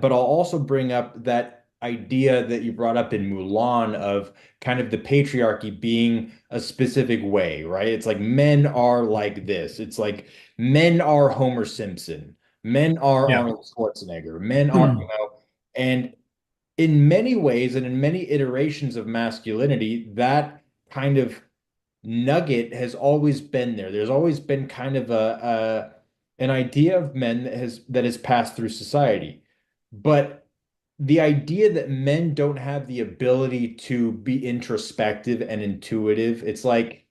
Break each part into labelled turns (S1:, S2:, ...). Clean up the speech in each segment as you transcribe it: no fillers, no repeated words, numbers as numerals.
S1: but I'll also bring up that idea that you brought up in Mulan of kind of the patriarchy being a specific way, right? It's like men are like this. It's like men are Homer Simpson, men are
S2: Yeah.
S1: Arnold Schwarzenegger, men are, and in many ways and in many iterations of masculinity, that kind of nugget has always been there. There's always been kind of an idea of men that has passed through society. But the idea that men don't have the ability to be introspective and intuitive, it's like,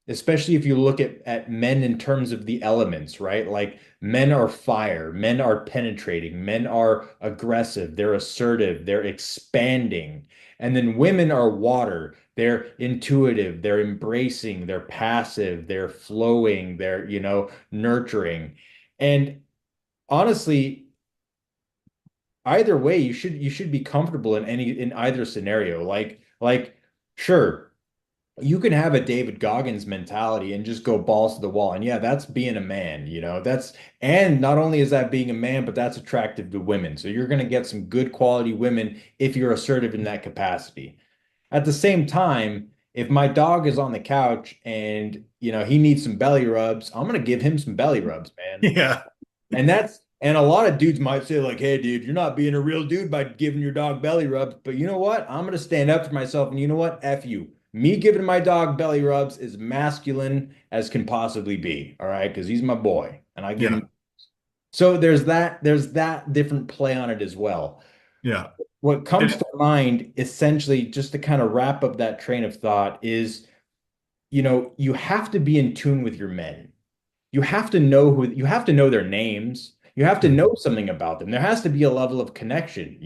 S1: especially if you look at men in terms of the elements, right? Like men are fire, men are penetrating, men are aggressive, they're assertive, they're expanding. And then women are water. They're intuitive, they're embracing, they're passive, they're flowing, they're, nurturing. And honestly, either way, you should be comfortable in either scenario. Like sure, you can have a David Goggins mentality and just go balls to the wall. And yeah, that's being a man, and not only is that being a man, but that's attractive to women. So you're going to get some good quality women if you're assertive in that capacity. At the same time, if my dog is on the couch and, he needs some belly rubs, I'm going to give him some belly rubs, man.
S2: Yeah.
S1: And a lot of dudes might say like, "Hey, dude, you're not being a real dude by giving your dog belly rubs." But you know what? I'm going to stand up for myself. And you know what? F you. Me giving my dog belly rubs is masculine as can possibly be. All right. Because he's my boy and I give
S2: Yeah.
S1: him. So there's that different play on it as well.
S2: Yeah.
S1: What comes
S2: It,
S1: to mind, essentially, just to kind of wrap up that train of thought, is you have to be in tune with your men. You have to know their names. You have to know something about them. There has to be a level of connection,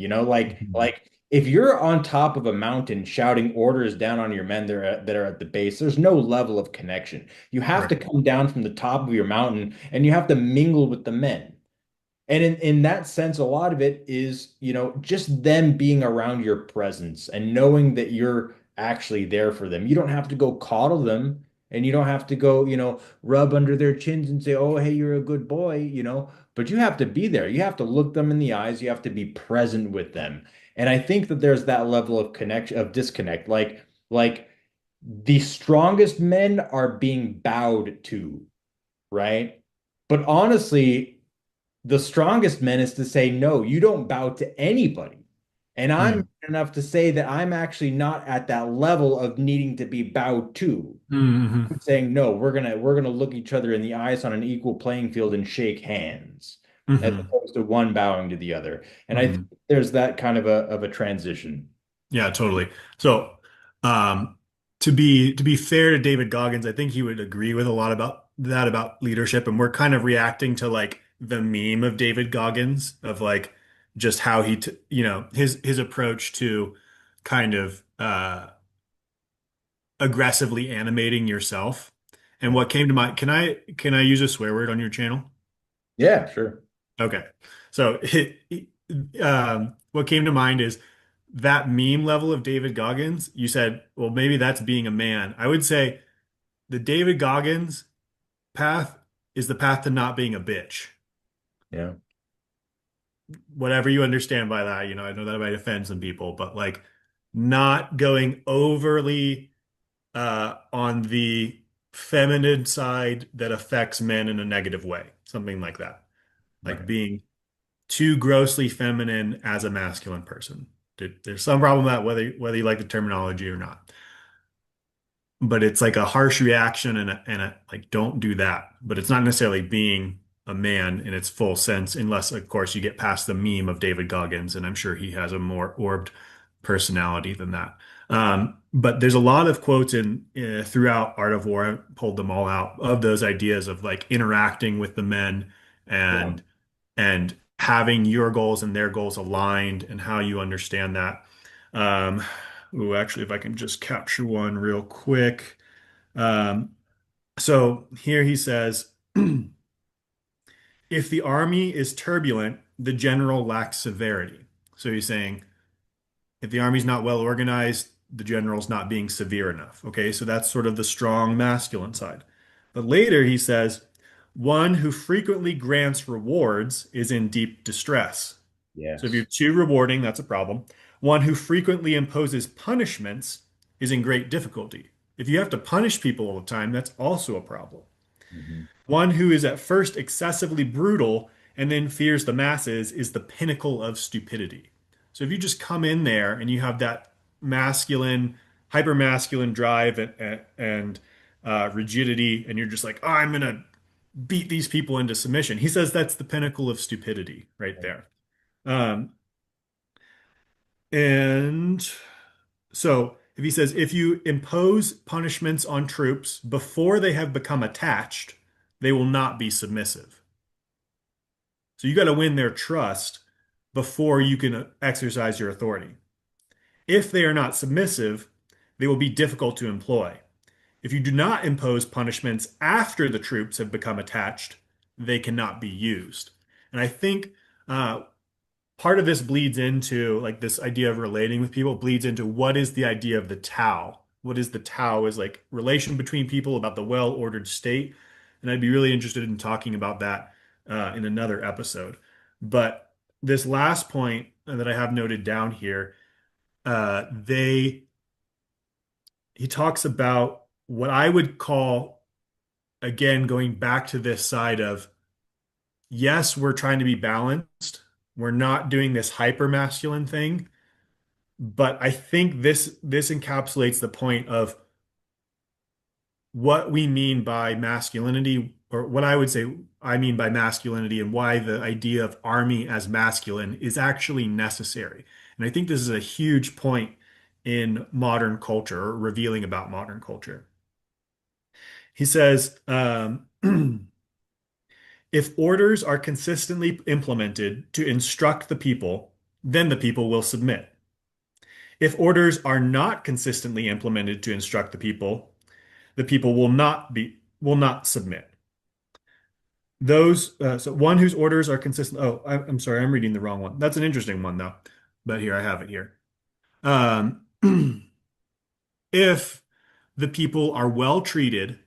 S1: like if you're on top of a mountain shouting orders down on your men that are at the base, there's no level of connection. You have
S2: right.
S1: to come down from the top of your mountain and you have to mingle with the men. And in that sense, a lot of it is, just them being around your presence and knowing that you're actually there for them. You don't have to go coddle them and you don't have to go, rub under their chins and say, "Oh, hey, you're a good boy," but you have to be there. You have to look them in the eyes. You have to be present with them. And I think that there's that level of connection, of disconnect. Like the strongest men are being bowed to, right? But honestly, the strongest men is to say, no, you don't bow to anybody. And I'm
S2: Mm.
S1: man enough to say that I'm actually not at that level of needing to be bowed to.
S2: Hmm.
S1: I'm saying, no, we're gonna look each other in the eyes on an equal playing field and shake hands, as
S2: Hmm.
S1: opposed to one bowing to the other. And I think
S2: Hmm.
S1: there's that kind of a transition.
S2: Yeah, totally. So, um, to be fair to David Goggins, I think he would agree with a lot about that about leadership, and we're kind of reacting to like the meme of David Goggins of like just how he, t his approach to kind of aggressively animating yourself. And
S1: Yeah.
S2: what came to mind, can I use a swear word on your channel?
S1: Yeah, sure.
S2: Okay. So what came to mind is that meme level of David Goggins. You said, well, maybe that's being a man. I would say the David Goggins path is the path to not being a bitch.
S1: Yeah.
S2: Whatever you understand by that, I know that might offend some people, but like not going overly on the feminine side that affects men in a negative way, something like that. Like
S1: Okay.
S2: being too grossly feminine as a masculine person. There's some problem with that, whether you like the terminology or not. But it's like a harsh reaction and like don't do that. But it's not necessarily being a man in its full sense, unless of course you get past the meme of David Goggins, and I'm sure he has a more orbed personality than that. But there's a lot of quotes in throughout Art of War. I pulled them all out of those ideas of like interacting with the men
S1: Yeah.
S2: and having your goals and their goals aligned and how you understand that. Um, Actually, if I can just capture one real quick. Um, so here he says, if the army is turbulent, the general lacks severity. So he's saying, if the army's not well organized, the general's not being severe enough. Okay, so that's sort of the strong masculine side. But later he says, one who frequently grants rewards is in deep distress. So if you're
S1: Yes.
S2: too rewarding, that's a problem. One who frequently imposes punishments is in great difficulty. If you have to punish people all the time, that's also a problem.
S1: Mhm.
S2: One who is at first excessively brutal and then fears the masses is the pinnacle of stupidity. So if you just come in there and you have that masculine, hyper masculine drive and rigidity, and you're just like, oh, I'm going to beat these people into submission. He says that's the pinnacle of stupidity right there. Um, and so if he says, if you impose punishments on troops before they have become attached, they will not be submissive. So you got to win their trust before you can exercise your authority. If they are not submissive, they will be difficult to employ. If you do not impose punishments after the troops have become attached, they cannot be used. And I think uh, part of this bleeds into like this idea of relating with people bleeds into what is the idea of the Tao? What is the Tao is like relation between people about the well-ordered state. And I'd be really interested in talking about that in another episode. But this last point that I have noted down here, they he talks about what I would call, again, going back to this side of yes, we're trying to be balanced. We're not doing this hyper masculine thing. But I think this encapsulates the point of what we mean by masculinity, or what I would say I mean by masculinity, and why the idea of army as masculine is actually necessary. And I think this is a huge point in modern culture, or revealing about modern culture. He says, if orders are consistently implemented to instruct the people, then the people will submit. If orders are not consistently implemented to instruct the people will not submit. Those so one whose orders are consistent. Oh, I'm sorry, I'm reading the wrong one. That's an interesting one though. But here I have it here. Um, if the people are well treated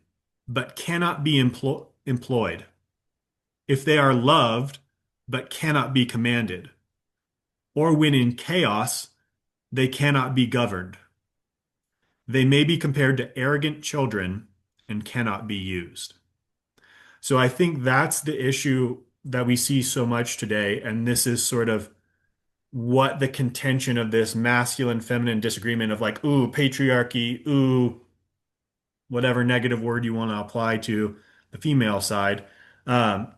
S2: but cannot be employed, if they are loved but cannot be commanded, or when in chaos they cannot be governed, they may be compared to arrogant children and cannot be used. So I think that's the issue that we see so much today. And this is sort of what the contention of this masculine feminine disagreement of like, ooh, patriarchy, ooh, whatever negative word you want to apply to the female side. Um,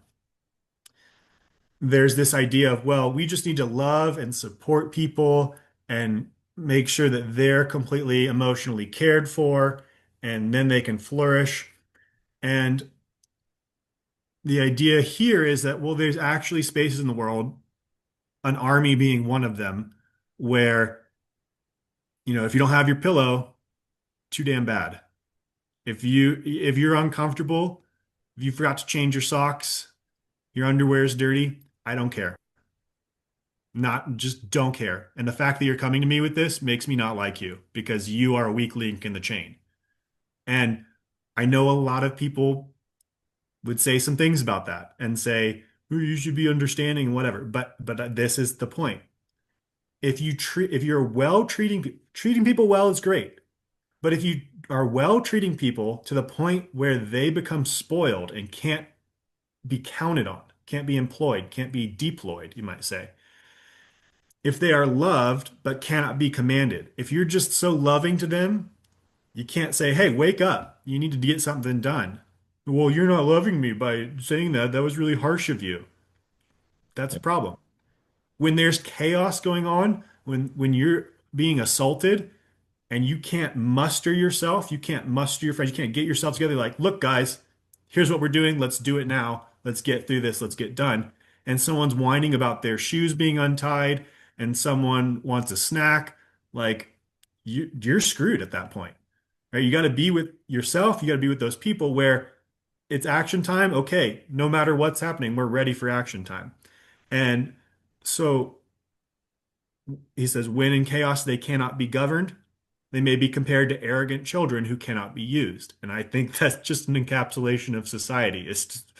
S2: there's this idea of, well, we just need to love and support people and make sure that they're completely emotionally cared for and then they can flourish. And the idea here is that, well, there's actually spaces in the world, an army being one of them, where, if you don't have your pillow, too damn bad. If you're uncomfortable, if you forgot to change your socks, your underwear is dirty, I don't care. Not just don't care. And the fact that you're coming to me with this makes me not like you because you are a weak link in the chain. And I know a lot of people would say some things about that and say, "Oh, you should be understanding, whatever." But this is the point. If you're well treating people well is great. But if you are well treating people to the point where they become spoiled and can't be counted on, can't be employed, can't be deployed, you might say. If they are loved but cannot be commanded, if you're just so loving to them, you can't say, "Hey, wake up. You need to get something done." Well, you're not loving me by saying that. That was really harsh of you. That's a problem. When there's chaos going on, when you're being assaulted, and you can't muster yourself, you can't muster your friends, you can't get yourself together, like, look, guys, here's what we're doing. Let's do it now. Let's get through this. Let's get done. And someone's whining about their shoes being untied, and someone wants a snack, like you're screwed at that point, right? You got to be with yourself. You got to be with those people where it's action time. Okay, no matter what's happening, we're ready for action time. And so he says, when in chaos they cannot be governed, they may be compared to arrogant children who cannot be used. And I think that's just an encapsulation of society. It's just,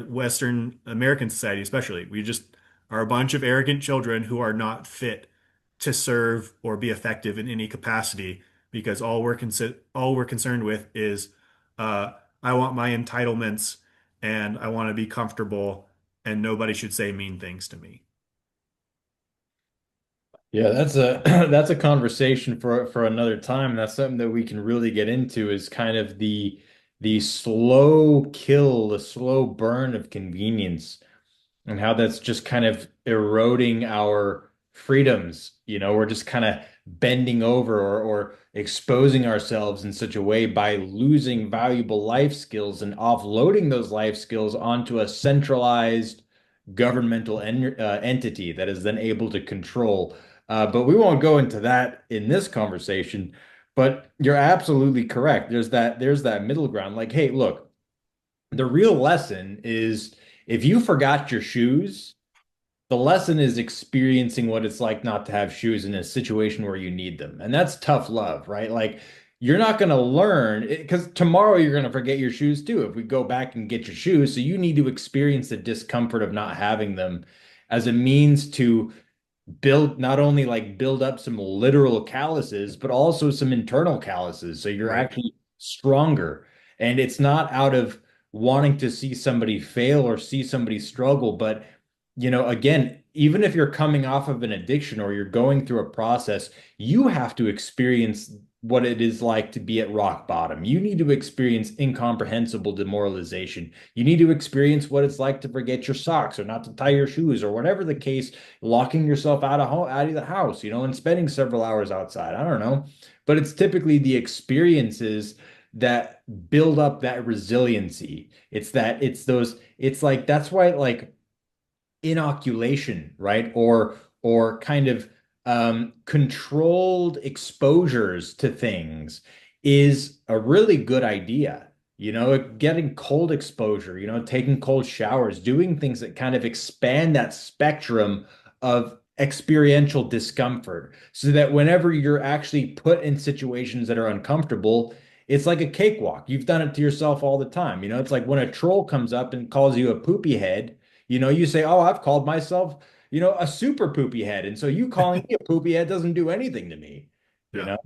S2: Western American society, especially. We just are a bunch of arrogant children who are not fit to serve or be effective in any capacity because all we're concerned with is uh, I want my entitlements and I want to be comfortable and nobody should say mean things to me.
S1: Yeah, that's a that's a conversation for another time. That's something that we can really get into is kind of the slow kill, the slow burn of convenience and how that's just kind of eroding our freedoms. We're just kind of bending over or exposing ourselves in such a way by losing valuable life skills and offloading those life skills onto a centralized governmental entity that is then able to control. But we won't go into that in this conversation. But you're absolutely correct. There's that middle ground. Like, hey, look, the real lesson is if you forgot your shoes, the lesson is experiencing what it's like not to have shoes in a situation where you need them. And that's tough love, right? Like you're not going to learn because tomorrow you're going to forget your shoes too if we go back and get your shoes. So you need to experience the discomfort of not having them as a means to build not only like build up some literal calluses, but also some internal calluses. So you're
S2: Right.
S1: actually stronger. And it's not out of wanting to see somebody fail or see somebody struggle, but again, even if you're coming off of an addiction or you're going through a process, you have to experience what it is like to be at rock bottom. You need to experience incomprehensible demoralization. You need to experience what it's like to forget your socks or not to tie your shoes or whatever the case, locking yourself out of the house, and spending several hours outside. I don't know. But it's typically the experiences that build up that resiliency. It's like that's why like inoculation, right? Or kind of controlled exposures to things is a really good idea. Getting cold exposure, taking cold showers, doing things that kind of expand that spectrum of experiential discomfort so that whenever you're actually put in situations that are uncomfortable, it's like a cakewalk. You've done it to yourself all the time. It's like when a troll comes up and calls you a poopy head, you say, "Oh, I've called myself, a super poopy head." And so you calling me a poopy head doesn't do anything to me. You
S2: Yeah.
S1: know,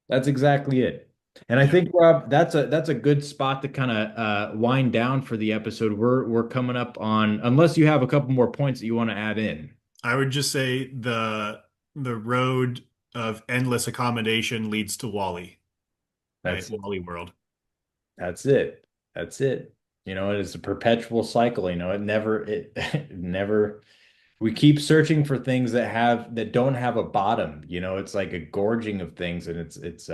S1: that's exactly it. And I
S2: Yeah.
S1: think, Rob, that's a good spot to kind of wind down for the episode. We're coming up on, unless you have a couple more points that you want to add in.
S2: I would just say the road of endless accommodation leads to Wally, right?
S1: That's
S2: Wally World.
S1: that's it. That's it. It's a perpetual cycle. It never we keep searching for things that don't have a bottom. It's like a gorging of things and it's